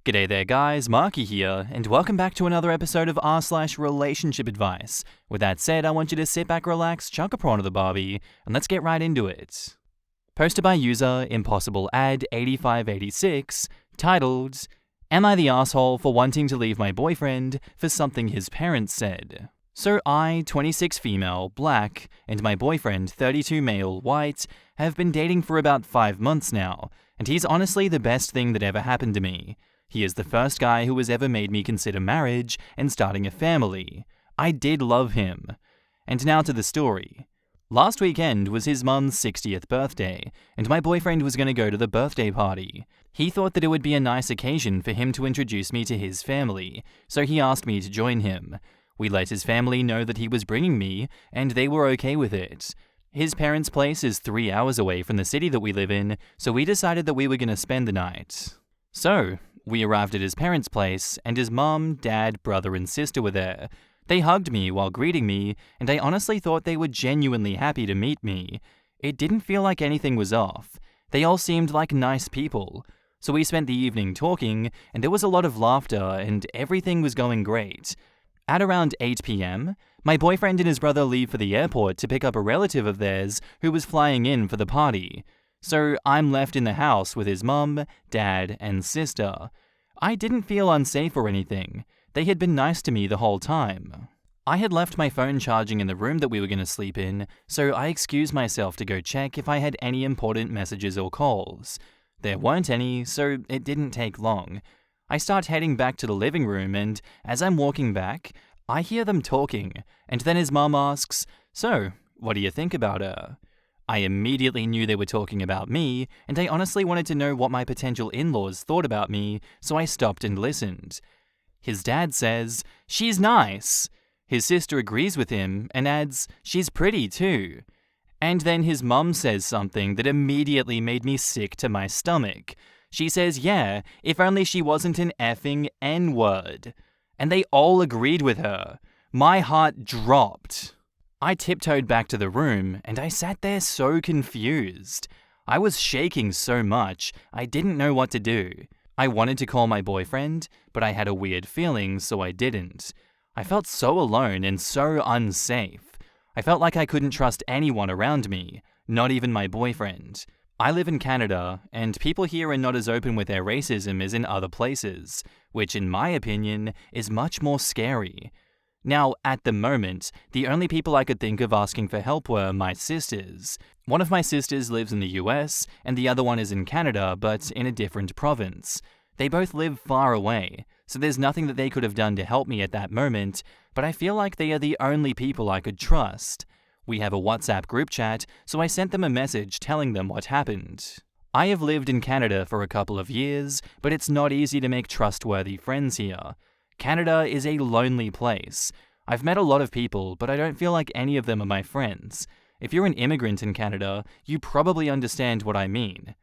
G'day there guys, Marky here, and welcome back to another episode of r/relationship advice. With that said, I want you to sit back, relax, chunk a prawn of the Barbie, and let's get right into it. Posted by user ImpossibleAd8586, titled, Am I the asshole for wanting to leave my boyfriend for something his parents said? So I, 26 female, black, and my boyfriend, 32 male, white, have been dating for about 5 months now, and he's honestly the best thing that ever happened to me. He is the first guy who has ever made me consider marriage and starting a family. I did love him. And now to the story. Last weekend was his mum's 60th birthday, and my boyfriend was going to go to the birthday party. He thought that it would be a nice occasion for him to introduce me to his family, so he asked me to join him. We let his family know that he was bringing me, and they were okay with it. His parents' place is 3 hours away from the city that we live in, so we decided that we were going to spend the night. So, we arrived at his parents' place, and his mum, dad, brother, and sister were there. They hugged me while greeting me, and I honestly thought they were genuinely happy to meet me. It didn't feel like anything was off. They all seemed like nice people. So we spent the evening talking, and there was a lot of laughter, and everything was going great. At around 8 p.m., my boyfriend and his brother leave for the airport to pick up a relative of theirs who was flying in for the party. So I'm left in the house with his mum, dad, and sister. I didn't feel unsafe or anything. They had been nice to me the whole time. I had left my phone charging in the room that we were going to sleep in, so I excused myself to go check if I had any important messages or calls. There weren't any, so it didn't take long. I start heading back to the living room, and as I'm walking back, I hear them talking, and then his mum asks, "So, what do you think about her?" I immediately knew they were talking about me, and I honestly wanted to know what my potential in-laws thought about me, so I stopped and listened. His dad says, "She's nice." His sister agrees with him and adds, "She's pretty too." And then his mum says something that immediately made me sick to my stomach. She says, "Yeah, if only she wasn't an effing N-word." And they all agreed with her. My heart dropped. I tiptoed back to the room, and I sat there so confused. I was shaking so much, I didn't know what to do. I wanted to call my boyfriend, but I had a weird feeling, so I didn't. I felt so alone and so unsafe. I felt like I couldn't trust anyone around me, not even my boyfriend. I live in Canada, and people here are not as open with their racism as in other places, which in my opinion is much more scary. Now, at the moment, the only people I could think of asking for help were my sisters. One of my sisters lives in the US, and the other one is in Canada, but in a different province. They both live far away, so there's nothing that they could have done to help me at that moment, but I feel like they are the only people I could trust. We have a WhatsApp group chat, so I sent them a message telling them what happened. I have lived in Canada for a couple of years, but it's not easy to make trustworthy friends here. Canada is a lonely place. I've met a lot of people, but I don't feel like any of them are my friends. If you're an immigrant in Canada, you probably understand what I mean.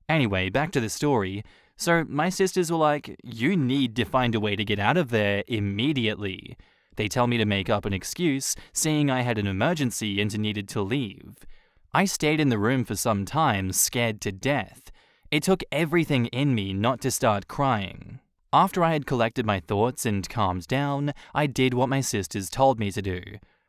Anyway, back to the story. So my sisters were like, "You need to find a way to get out of there immediately." They tell me to make up an excuse, saying I had an emergency and needed to leave. I stayed in the room for some time, scared to death. It took everything in me not to start crying. After I had collected my thoughts and calmed down, I did what my sisters told me to do.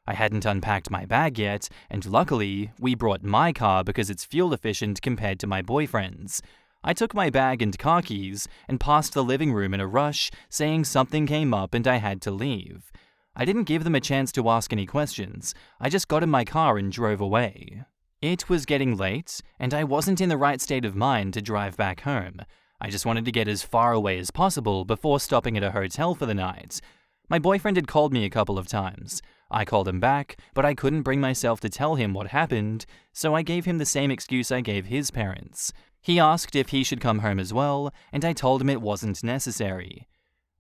I hadn't unpacked my bag yet, and luckily, we brought my car because it's fuel efficient compared to my boyfriend's. I took my bag and car keys and passed the living room in a rush, saying something came up and I had to leave. I didn't give them a chance to ask any questions. I just got in my car and drove away. It was getting late, and I wasn't in the right state of mind to drive back home. I just wanted to get as far away as possible before stopping at a hotel for the night. My boyfriend had called me a couple of times. I called him back, but I couldn't bring myself to tell him what happened, so I gave him the same excuse I gave his parents. He asked if he should come home as well, and I told him it wasn't necessary.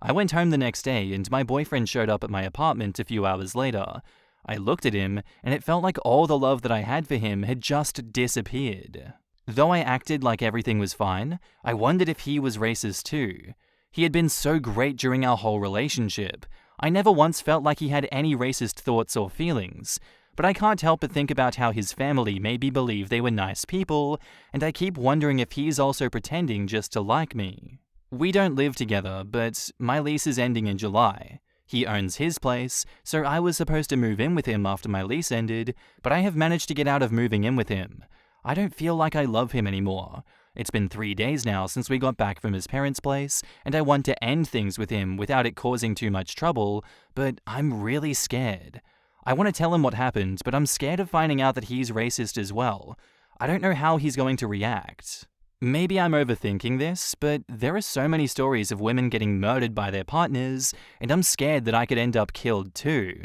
I went home the next day, and my boyfriend showed up at my apartment a few hours later. I looked at him, and it felt like all the love that I had for him had just disappeared. Though I acted like everything was fine, I wondered if he was racist too. He had been so great during our whole relationship. I never once felt like he had any racist thoughts or feelings. But I can't help but think about how his family made me believe they were nice people, and I keep wondering if he's also pretending just to like me. We don't live together, but my lease is ending in July. He owns his place, so I was supposed to move in with him after my lease ended, but I have managed to get out of moving in with him. I don't feel like I love him anymore. It's been 3 days now since we got back from his parents' place, and I want to end things with him without it causing too much trouble, but I'm really scared. I want to tell him what happened, but I'm scared of finding out that he's racist as well. I don't know how he's going to react. Maybe I'm overthinking this, but there are so many stories of women getting murdered by their partners, and I'm scared that I could end up killed too.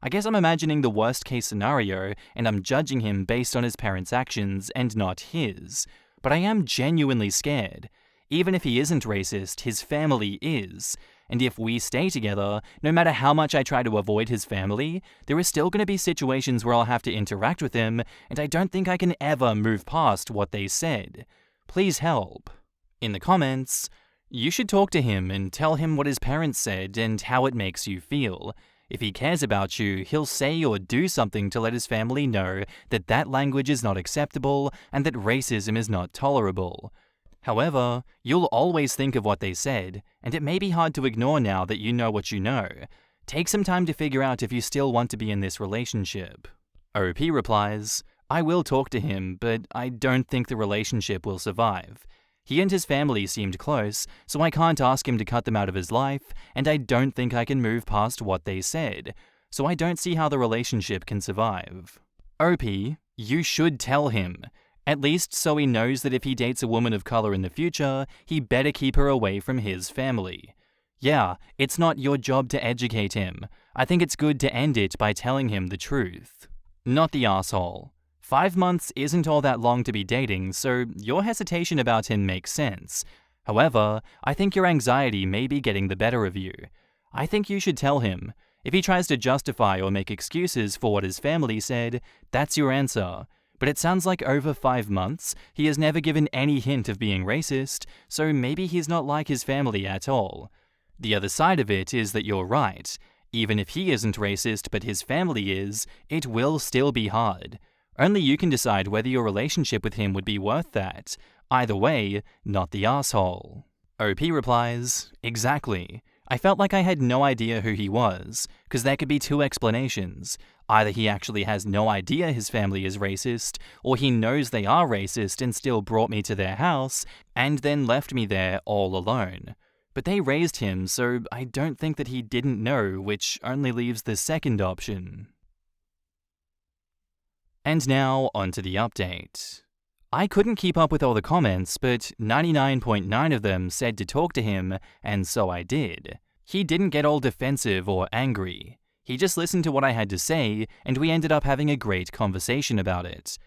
I guess I'm imagining the worst case scenario, and I'm judging him based on his parents' actions and not his. But I am genuinely scared. Even if he isn't racist, his family is. And if we stay together, no matter how much I try to avoid his family, there are still going to be situations where I'll have to interact with him, and I don't think I can ever move past what they said. Please help. In the comments, you should talk to him and tell him what his parents said and how it makes you feel. If he cares about you, he'll say or do something to let his family know that that language is not acceptable and that racism is not tolerable. However, you'll always think of what they said, and it may be hard to ignore now that you know what you know. Take some time to figure out if you still want to be in this relationship. OP replies, I will talk to him, but I don't think the relationship will survive. He and his family seemed close, so I can't ask him to cut them out of his life, and I don't think I can move past what they said, so I don't see how the relationship can survive. OP, you should tell him, at least so he knows that if he dates a woman of color in the future, he better keep her away from his family. Yeah, it's not your job to educate him. I think it's good to end it by telling him the truth. Not the asshole. 5 months isn't all that long to be dating, so your hesitation about him makes sense. However, I think your anxiety may be getting the better of you. I think you should tell him. If he tries to justify or make excuses for what his family said, that's your answer. But it sounds like over 5 months, he has never given any hint of being racist, so maybe he's not like his family at all. The other side of it is that you're right. Even if he isn't racist but his family is, it will still be hard. Only you can decide whether your relationship with him would be worth that. Either way, not the asshole. OP replies, exactly. I felt like I had no idea who he was, because there could be 2 explanations. Either he actually has no idea his family is racist, or he knows they are racist and still brought me to their house, and then left me there all alone. But they raised him, so I don't think that he didn't know, which only leaves the second option. And now, onto the update. I couldn't keep up with all the comments, but 99.9% of them said to talk to him, and so I did. He didn't get all defensive or angry. He just listened to what I had to say, and we ended up having a great conversation about it.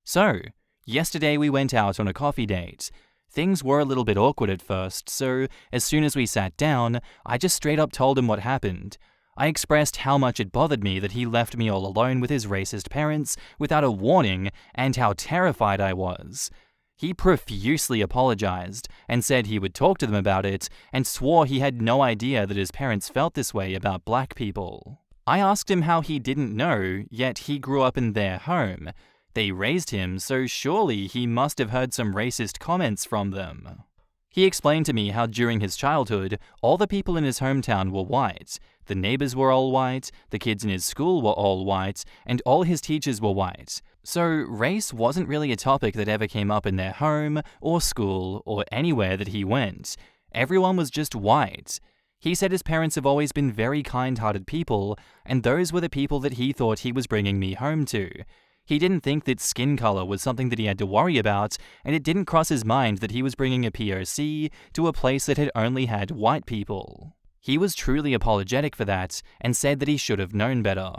So, yesterday we went out on a coffee date. Things were a little bit awkward at first, so as soon as we sat down, I just straight up told him what happened. I expressed how much it bothered me that he left me all alone with his racist parents without a warning and how terrified I was. He profusely apologized and said he would talk to them about it and swore he had no idea that his parents felt this way about black people. I asked him how he didn't know, yet he grew up in their home. They raised him, so surely he must have heard some racist comments from them. He explained to me how during his childhood, all the people in his hometown were white. The neighbors were all white, the kids in his school were all white, and all his teachers were white. So race wasn't really a topic that ever came up in their home, or school, or anywhere that he went. Everyone was just white. He said his parents have always been very kind-hearted people, and those were the people that he thought he was bringing me home to. He didn't think that skin color was something that he had to worry about, and it didn't cross his mind that he was bringing a POC to a place that had only had white people. He was truly apologetic for that, and said that he should have known better.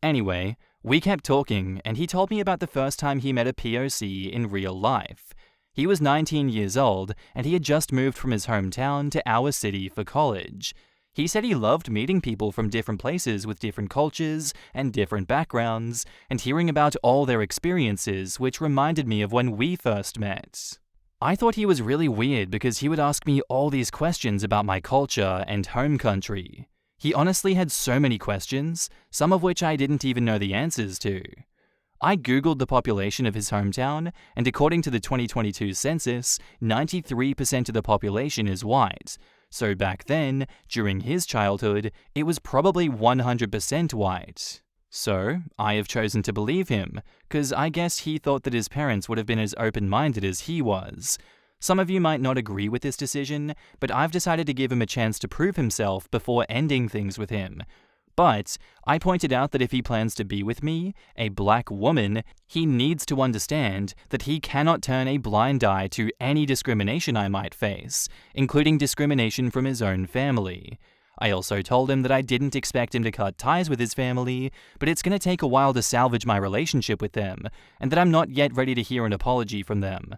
Anyway, we kept talking, and he told me about the first time he met a POC in real life. He was 19 years old, and he had just moved from his hometown to our city for college. He said he loved meeting people from different places with different cultures and different backgrounds, and hearing about all their experiences, which reminded me of when we first met. I thought he was really weird because he would ask me all these questions about my culture and home country. He honestly had so many questions, some of which I didn't even know the answers to. I googled the population of his hometown, and according to the 2022 census, 93% of the population is white. So back then, during his childhood, it was probably 100% white. So, I have chosen to believe him, because I guess he thought that his parents would have been as open-minded as he was. Some of you might not agree with this decision, but I've decided to give him a chance to prove himself before ending things with him. But I pointed out that if he plans to be with me, a black woman, he needs to understand that he cannot turn a blind eye to any discrimination I might face, including discrimination from his own family. I also told him that I didn't expect him to cut ties with his family, but it's going to take a while to salvage my relationship with them, and that I'm not yet ready to hear an apology from them.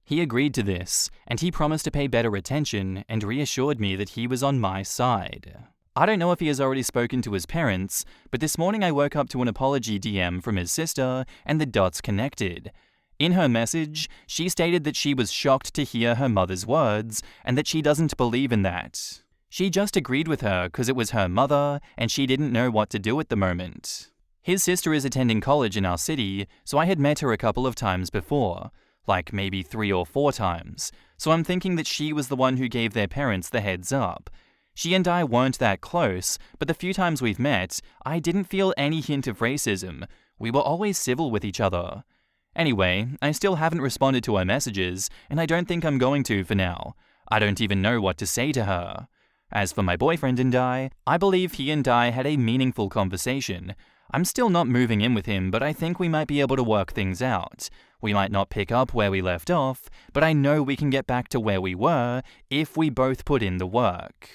He agreed to this, and he promised to pay better attention and reassured me that he was on my side. I don't know if he has already spoken to his parents, but this morning I woke up to an apology DM from his sister, and the dots connected. In her message, she stated that she was shocked to hear her mother's words, and that she doesn't believe in that. She just agreed with her because it was her mother, and she didn't know what to do at the moment. His sister is attending college in our city, so I had met her a couple of times before, like maybe 3 or 4 times, so I'm thinking that she was the one who gave their parents the heads up. She and I weren't that close, but the few times we've met, I didn't feel any hint of racism. We were always civil with each other. Anyway, I still haven't responded to her messages, and I don't think I'm going to for now. I don't even know what to say to her. As for my boyfriend and I believe he and I had a meaningful conversation. I'm still not moving in with him, but I think we might be able to work things out. We might not pick up where we left off, but I know we can get back to where we were if we both put in the work.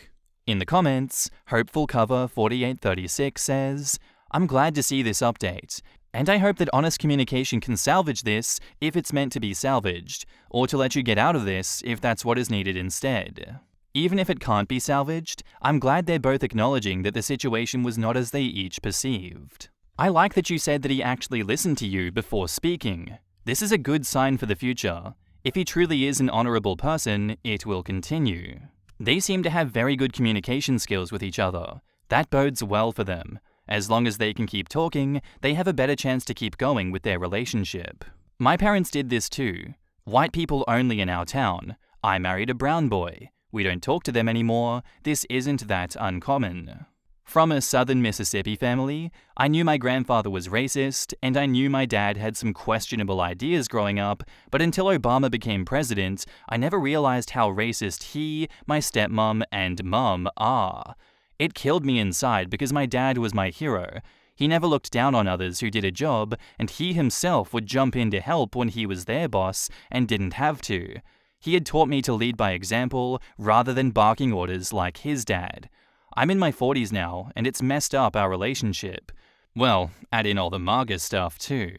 In the comments, Hopeful Cover 4836 says, "I'm glad to see this update, and I hope that honest communication can salvage this if it's meant to be salvaged, or to let you get out of this if that's what is needed instead. Even if it can't be salvaged, I'm glad they're both acknowledging that the situation was not as they each perceived. I like that you said that he actually listened to you before speaking. This is a good sign for the future. If he truly is an honorable person, it will continue. They seem to have very good communication skills with each other. That bodes well for them. As long as they can keep talking, they have a better chance to keep going with their relationship. My parents did this too. White people only in our town. I married a brown boy. We don't talk to them anymore. This isn't that uncommon. From a southern Mississippi family, I knew my grandfather was racist, and I knew my dad had some questionable ideas growing up, but until Obama became president, I never realized how racist he, my stepmom, and mum are. It killed me inside because my dad was my hero. He never looked down on others who did a job, and he himself would jump in to help when he was their boss and didn't have to. He had taught me to lead by example rather than barking orders like his dad. I'm in my 40s now, and it's messed up our relationship. Well, add in all the MAGA stuff too.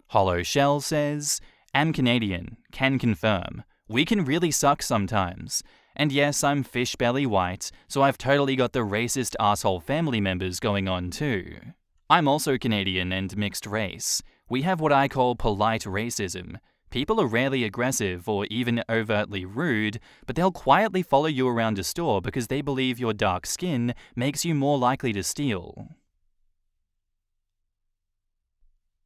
Hollow Shell says, "Am Canadian, can confirm. We can really suck sometimes. And yes, I'm fish belly white, so I've totally got the racist asshole family members going on too. I'm also Canadian and mixed race. We have what I call polite racism. People are rarely aggressive or even overtly rude, but they'll quietly follow you around a store because they believe your dark skin makes you more likely to steal."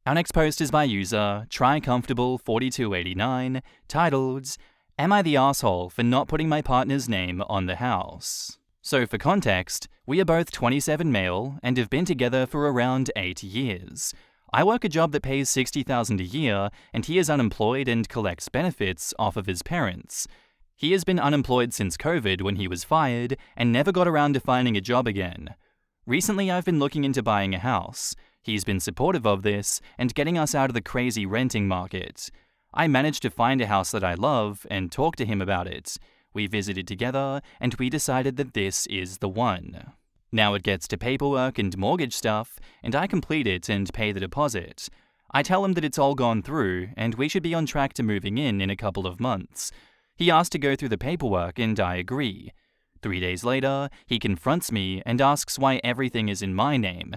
Our next post is by user TryComfortable4289, titled, "Am I the asshole for not putting my partner's name on the house?" So for context, we are both 27 male and have been together for around 8 years. I work a job that pays $60,000 a year, and he is unemployed and collects benefits off of his parents. He has been unemployed since COVID when he was fired and never got around to finding a job again. Recently, I've been looking into buying a house. He's been supportive of this and getting us out of the crazy renting market. I managed to find a house that I love and talk to him about it. We visited together, and we decided that this is the one. Now it gets to paperwork and mortgage stuff, and I complete it and pay the deposit. I tell him that it's all gone through, and we should be on track to moving in a couple of months. He asked to go through the paperwork, and I agree. 3 days later, he confronts me and asks why everything is in my name.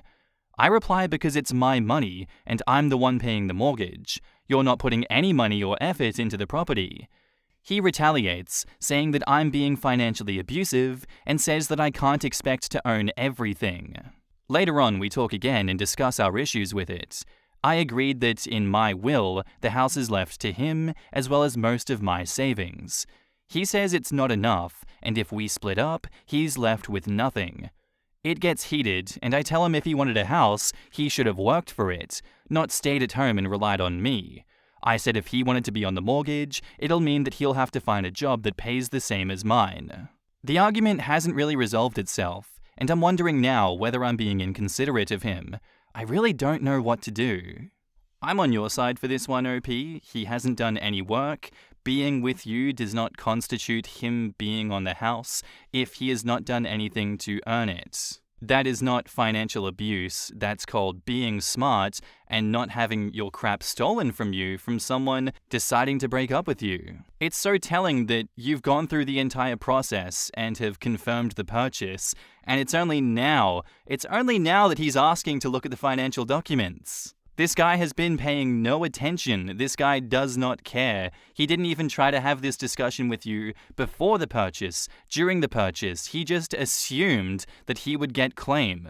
I reply because it's my money, and I'm the one paying the mortgage. You're not putting any money or effort into the property. He retaliates, saying that I'm being financially abusive and says that I can't expect to own everything. Later on, we talk again and discuss our issues with it. I agreed that in my will, the house is left to him as well as most of my savings. He says it's not enough, and if we split up, he's left with nothing. It gets heated, and I tell him if he wanted a house, he should have worked for it, not stayed at home and relied on me. I said if he wanted to be on the mortgage, it'll mean that he'll have to find a job that pays the same as mine. The argument hasn't really resolved itself, and I'm wondering now whether I'm being inconsiderate of him. I really don't know what to do. I'm on your side for this one, OP. He hasn't done any work. Being with you does not constitute him being on the house if he has not done anything to earn it. That is not financial abuse. That's called being smart and not having your crap stolen from you from someone deciding to break up with you. It's so telling that you've gone through the entire process and have confirmed the purchase, and it's only now that he's asking to look at the financial documents. This guy has been paying no attention. This guy does not care. He didn't even try to have this discussion with you before the purchase, during the purchase. He just assumed that he would get claim.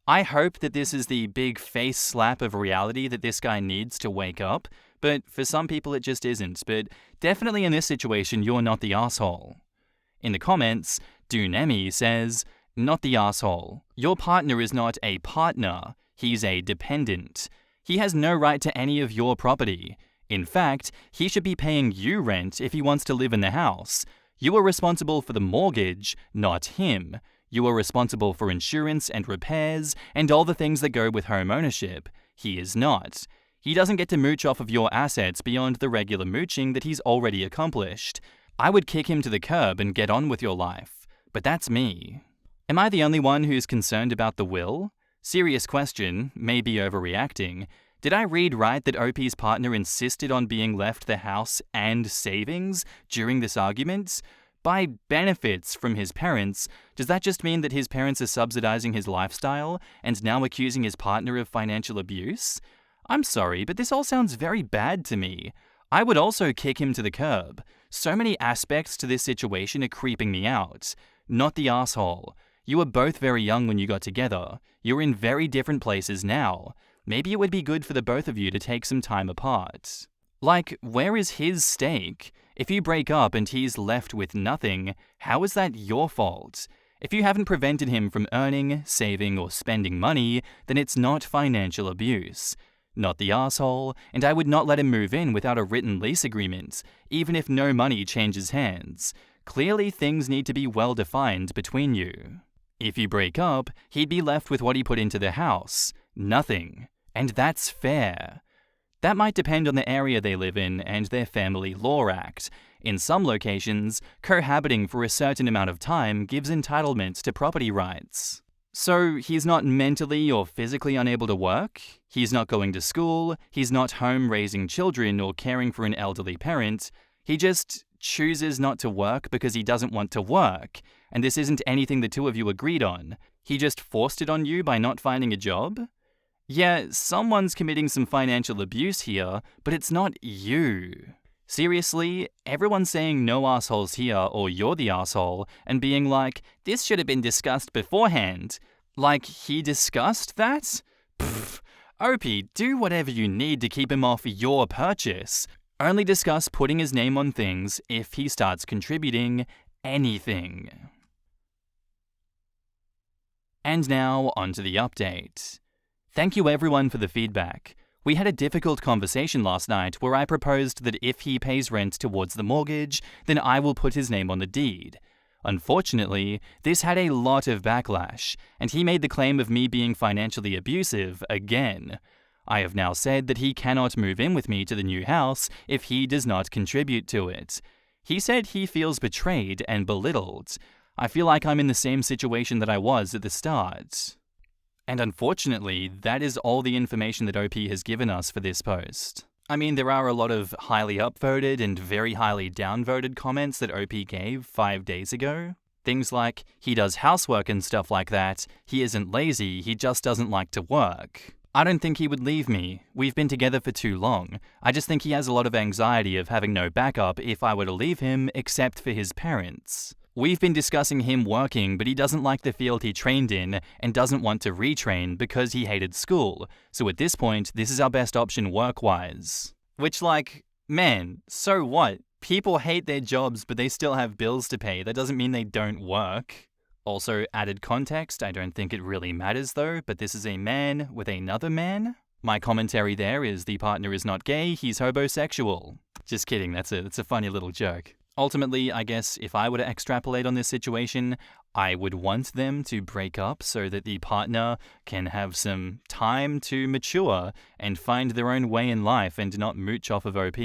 I hope that this is the big face slap of reality that this guy needs to wake up, but for some people it just isn't. But definitely in this situation, you're not the asshole. In the comments, Dunemi says, "Not the asshole. Your partner is not a partner. He's a dependent. He has no right to any of your property. In fact, he should be paying you rent if he wants to live in the house. You are responsible for the mortgage, not him. You are responsible for insurance and repairs and all the things that go with home ownership. He is not. He doesn't get to mooch off of your assets beyond the regular mooching that he's already accomplished. I would kick him to the curb and get on with your life. But that's me. Am I the only one who's concerned about the will? Serious question, maybe overreacting. Did I read right that OP's partner insisted on being left the house and savings during this argument? By benefits from his parents, does that just mean that his parents are subsidizing his lifestyle and now accusing his partner of financial abuse? I'm sorry, but this all sounds very bad to me. I would also kick him to the curb. So many aspects to this situation are creeping me out. Not the asshole. You were both very young when you got together. You're in very different places now. Maybe it would be good for the both of you to take some time apart. Like, where is his stake? If you break up and he's left with nothing, how is that your fault? If you haven't prevented him from earning, saving, or spending money, then it's not financial abuse. Not the asshole, and I would not let him move in without a written lease agreement, even if no money changes hands. Clearly, things need to be well defined between you. If you break up, he'd be left with what he put into the house. Nothing. And that's fair. That might depend on the area they live in and their family law act. In some locations, cohabiting for a certain amount of time gives entitlements to property rights. So he's not mentally or physically unable to work, he's not going to school, he's not home raising children or caring for an elderly parent, he just chooses not to work because he doesn't want to work, and this isn't anything the two of you agreed on. He just forced it on you by not finding a job? Yeah, someone's committing some financial abuse here, but it's not you. Seriously, everyone's saying no assholes here or you're the asshole and being like, this should have been discussed beforehand. Like he discussed that? Pfft. OP, do whatever you need to keep him off your purchase. Only discuss putting his name on things if he starts contributing anything. And now, onto the update. Thank you everyone for the feedback. We had a difficult conversation last night where I proposed that if he pays rent towards the mortgage, then I will put his name on the deed. Unfortunately, this had a lot of backlash, and he made the claim of me being financially abusive again. I have now said that he cannot move in with me to the new house if he does not contribute to it. He said he feels betrayed and belittled. I feel like I'm in the same situation that I was at the start. And unfortunately, that is all the information that OP has given us for this post. I mean, there are a lot of highly upvoted and very highly downvoted comments that OP gave 5 days ago. Things like, he does housework and stuff like that, he isn't lazy, he just doesn't like to work. I don't think he would leave me. We've been together for too long. I just think he has a lot of anxiety of having no backup if I were to leave him except for his parents. We've been discussing him working, but he doesn't like the field he trained in and doesn't want to retrain because he hated school. So at this point, this is our best option work-wise. Which, like, man, so what? People hate their jobs, but they still have bills to pay. That doesn't mean they don't work. Also, added context, I don't think it really matters though, but this is a man with another man. My commentary there is the partner is not gay, he's homosexual. Just kidding, that's a funny little joke. Ultimately, I guess if I were to extrapolate on this situation, I would want them to break up so that the partner can have some time to mature and find their own way in life and not mooch off of OP.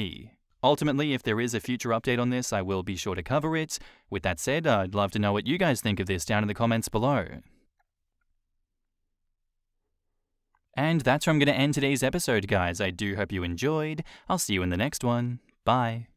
Ultimately, if there is a future update on this, I will be sure to cover it. With that said, I'd love to know what you guys think of this down in the comments below. And that's where I'm going to end today's episode, guys. I do hope you enjoyed. I'll see you in the next one. Bye.